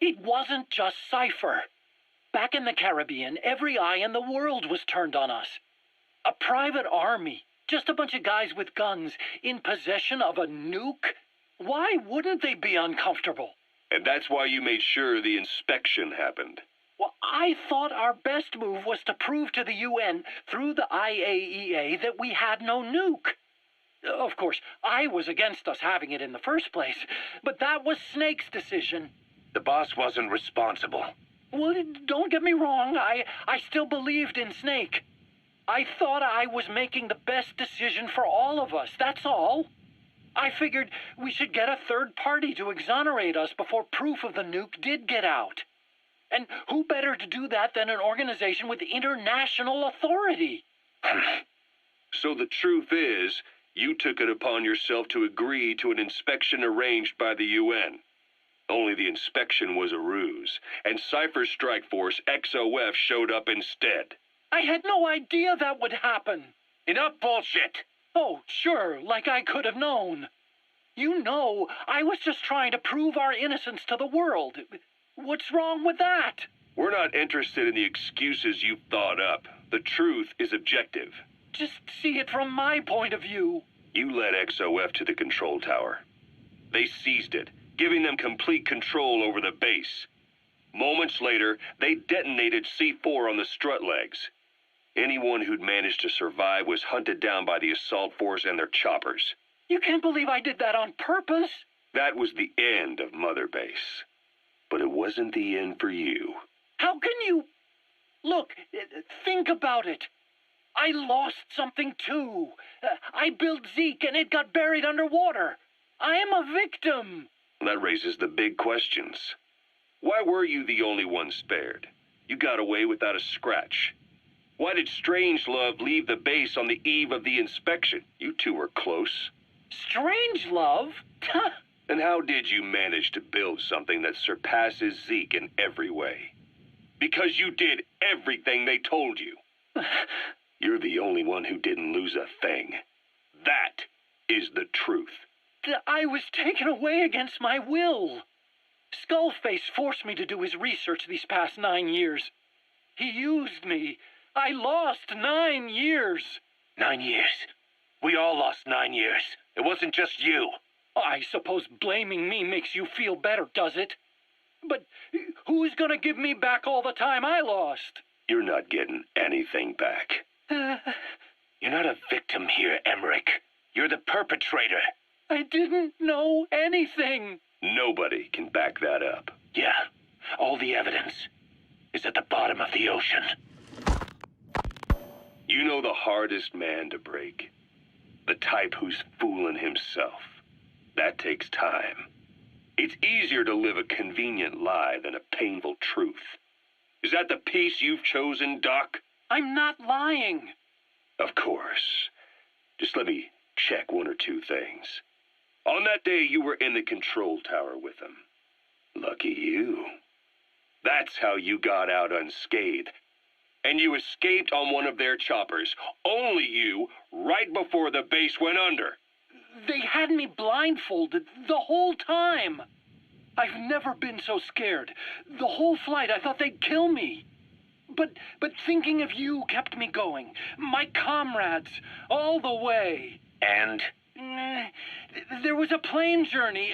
It wasn't just Cypher. Back in the Caribbean, every eye in the world was turned on us. A private army, just a bunch of guys with guns, in possession of a nuke? Why wouldn't they be uncomfortable? And that's why you made sure the inspection happened. Well, I thought our best move was to prove to the UN through the IAEA that we had no nuke. Of course, I was against us having it in the first place, but that was Snake's decision. The boss wasn't responsible. Well, don't get me wrong, I still believed in Snake. I thought I was making the best decision for all of us, that's all. I figured we should get a third party to exonerate us before proof of the nuke did get out. And who better to do that than an organization with international authority? So the truth is, you took it upon yourself to agree to an inspection arranged by the UN. Only the inspection was a ruse, and Cypher's strike force, XOF, showed up instead. I had no idea that would happen. Enough bullshit! Oh, sure, like I could have known. You know, I was just trying to prove our innocence to the world. What's wrong with that? We're not interested in the excuses you've thought up. The truth is objective. Just see it from my point of view. You led XOF to the control tower. They seized it, giving them complete control over the base. Moments later, they detonated C4 on the strut legs. Anyone who'd managed to survive was hunted down by the assault force and their choppers. You can't believe I did that on purpose. That was the end of Mother Base. But it wasn't the end for you. How can you... Look, think about it. I lost something too. I built Zeke and it got buried underwater. I am a victim. That raises the big questions. Why were you the only one spared? You got away without a scratch. Why did Strangelove leave the base on the eve of the inspection? You two were close. Strangelove? And how did you manage to build something that surpasses Zeke in every way? Because you did everything they told you. You're the only one who didn't lose a thing. That is the truth. I was taken away against my will. Skullface forced me to do his research these past 9 years. He used me. I lost 9 years. 9 years. We all lost 9 years. It wasn't just you. I suppose blaming me makes you feel better, does it? But who's gonna give me back all the time I lost? You're not getting anything back. You're not a victim here, Emmerich. You're the perpetrator. I didn't know anything. Nobody can back that up. Yeah, all the evidence is at the bottom of the ocean. You know the hardest man to break? The type who's fooling himself. That takes time. It's easier to live a convenient lie than a painful truth. Is that the piece you've chosen, Doc? I'm not lying. Of course. Just let me check one or two things. On that day, you were in the control tower with them. Lucky you. That's how you got out unscathed. And you escaped on one of their choppers. Only you, right before the base went under. They had me blindfolded the whole time. I've never been so scared. The whole flight, I thought they'd kill me. But thinking of you kept me going. My comrades, all the way. And? There was a plane journey,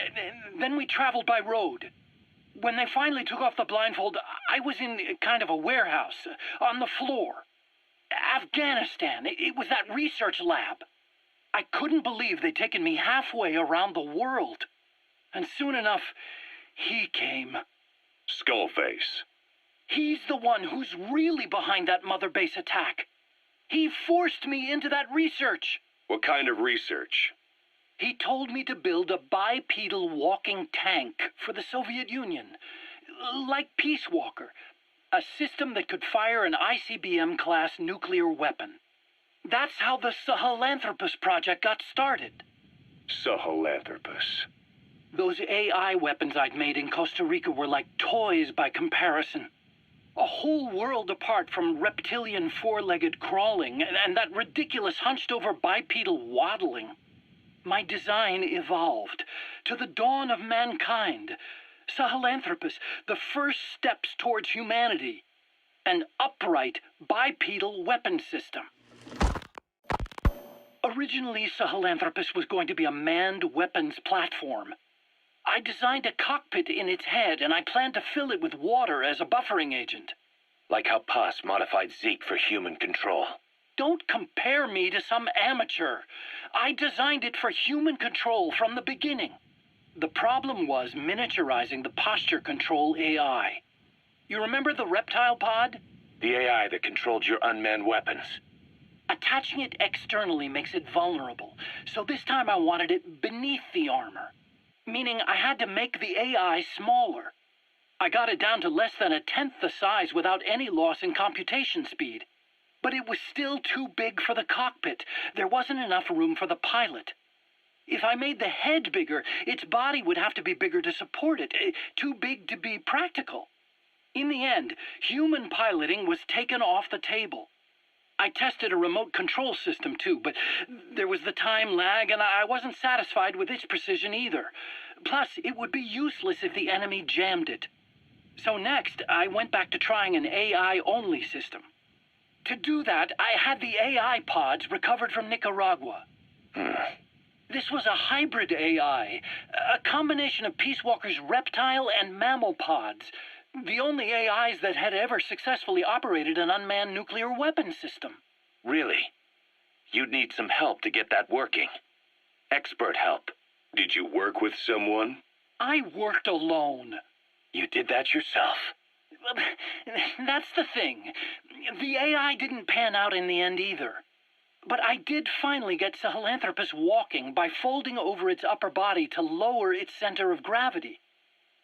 then we traveled by road. When they finally took off the blindfold, I was in kind of a warehouse, on the floor. Afghanistan, it was that research lab. I couldn't believe they'd taken me halfway around the world. And soon enough, he came. Skullface. He's the one who's really behind that Mother Base attack. He forced me into that research. What kind of research? He told me to build a bipedal walking tank for the Soviet Union, like Peace Walker, a system that could fire an ICBM-class nuclear weapon. That's how the Sahelanthropus project got started. Sahelanthropus. Those AI weapons I'd made in Costa Rica were like toys by comparison. A whole world apart from reptilian four-legged crawling and that ridiculous hunched-over bipedal waddling. My design evolved to the dawn of mankind, Sahelanthropus, the first steps towards humanity. An upright, bipedal weapon system. Originally, Sahelanthropus was going to be a manned weapons platform. I designed a cockpit in its head, and I planned to fill it with water as a buffering agent. Like how Paz modified Zeke for human control. Don't compare me to some amateur. I designed it for human control from the beginning. The problem was miniaturizing the posture control AI. You remember the reptile pod? The AI that controlled your unmanned weapons. Attaching it externally makes it vulnerable, so this time I wanted it beneath the armor. Meaning I had to make the AI smaller. I got it down to less than a tenth the size without any loss in computation speed. But it was still too big for the cockpit. There wasn't enough room for the pilot. If I made the head bigger, its body would have to be bigger to support it. Too big to be practical. In the end, human piloting was taken off the table. I tested a remote control system too, but there was the time lag and I wasn't satisfied with its precision either. Plus, it would be useless if the enemy jammed it. So next, I went back to trying an AI-only system. To do that, I had the AI pods recovered from Nicaragua. This was a hybrid AI, a combination of Peace Walker's reptile and mammal pods, the only AIs that had ever successfully operated an unmanned nuclear weapon system. Really? You'd need some help to get that working. Expert help. Did you work with someone? I worked alone. You did that yourself? That's the thing. The AI didn't pan out in the end either. But I did finally get Sahelanthropus walking by folding over its upper body to lower its center of gravity.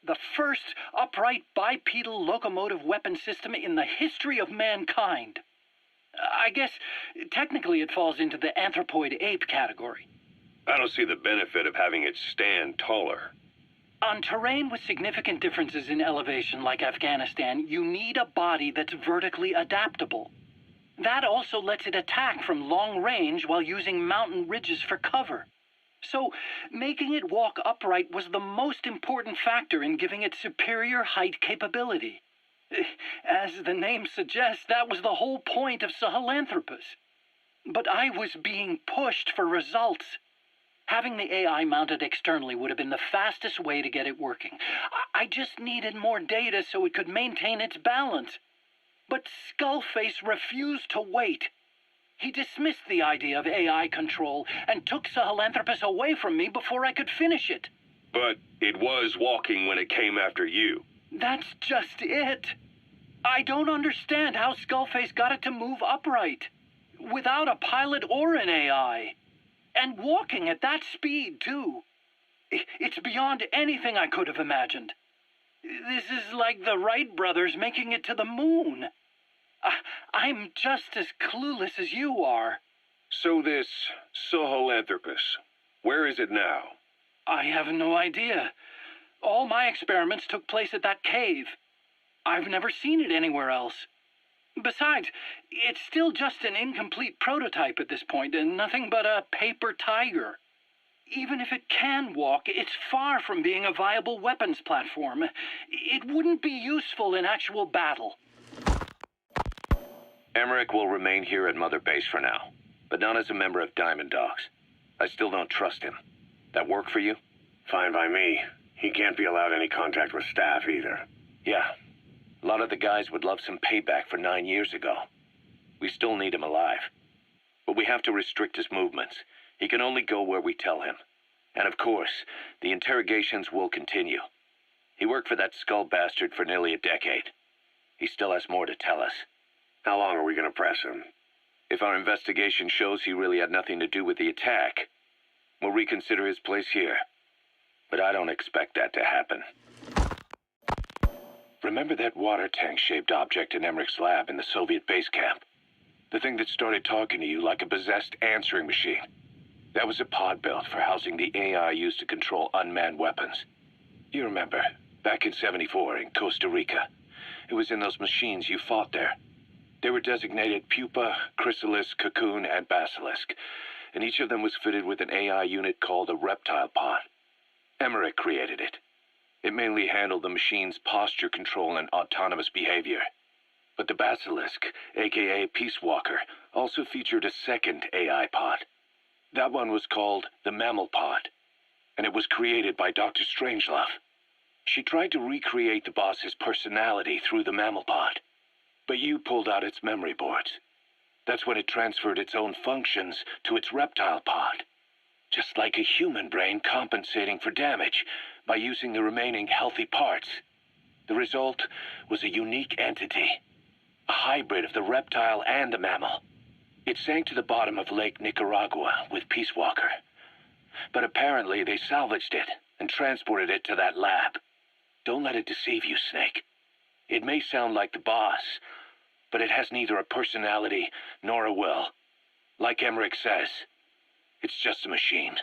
The first upright bipedal locomotive weapon system in the history of mankind. I guess technically it falls into the anthropoid ape category. I don't see the benefit of having it stand taller. On terrain with significant differences in elevation like Afghanistan, you need a body that's vertically adaptable. That also lets it attack from long range while using mountain ridges for cover. So, making it walk upright was the most important factor in giving it superior height capability. As the name suggests, that was the whole point of Sahelanthropus. But I was being pushed for results. Having the AI mounted externally would have been the fastest way to get it working. I just needed more data so it could maintain its balance. But Skullface refused to wait. He dismissed the idea of AI control and took Sahelanthropus away from me before I could finish it. But it was walking when it came after you. That's just it. I don't understand how Skullface got it to move upright, without a pilot or an AI. And walking at that speed, too. It's beyond anything I could have imagined. This is like the Wright brothers making it to the moon. I'm just as clueless as you are. So this Sahelanthropus, where is it now? I have no idea. All my experiments took place at that cave. I've never seen it anywhere else. Besides, it's still just an incomplete prototype at this point, and nothing but a paper tiger. Even if it can walk, it's far from being a viable weapons platform. It wouldn't be useful in actual battle. Emmerich will remain here at Mother Base for now, but not as a member of Diamond Dogs. I still don't trust him. That work for you? Fine by me. He can't be allowed any contact with staff either. Yeah. A lot of the guys would love some payback for 9 years ago. We still need him alive. But we have to restrict his movements. He can only go where we tell him. And of course, the interrogations will continue. He worked for that skull bastard for nearly a decade. He still has more to tell us. How long are we going to press him? If our investigation shows he really had nothing to do with the attack, we'll reconsider his place here. But I don't expect that to happen. Remember that water tank-shaped object in Emmerich's lab in the Soviet base camp? The thing that started talking to you like a possessed answering machine? That was a pod built for housing the AI used to control unmanned weapons. You remember, back in '74 in Costa Rica. It was in those machines you fought there. They were designated Pupa, Chrysalis, Cocoon, and Basilisk, and each of them was fitted with an AI unit called a reptile pod. Emmerich created it. It mainly handled the machine's posture control and autonomous behavior. But the Basilisk, aka Peace Walker, also featured a second AI pod. That one was called the Mammal Pod, and it was created by Dr. Strangelove. She tried to recreate the boss's personality through the Mammal Pod, but you pulled out its memory boards. That's when it transferred its own functions to its reptile pod. Just like a human brain compensating for damage by using the remaining healthy parts. The result was a unique entity, a hybrid of the reptile and the mammal. It sank to the bottom of Lake Nicaragua with Peace Walker. But apparently they salvaged it and transported it to that lab. Don't let it deceive you, Snake. It may sound like the boss, but it has neither a personality nor a will. Like Emmerich says, it's just a machine.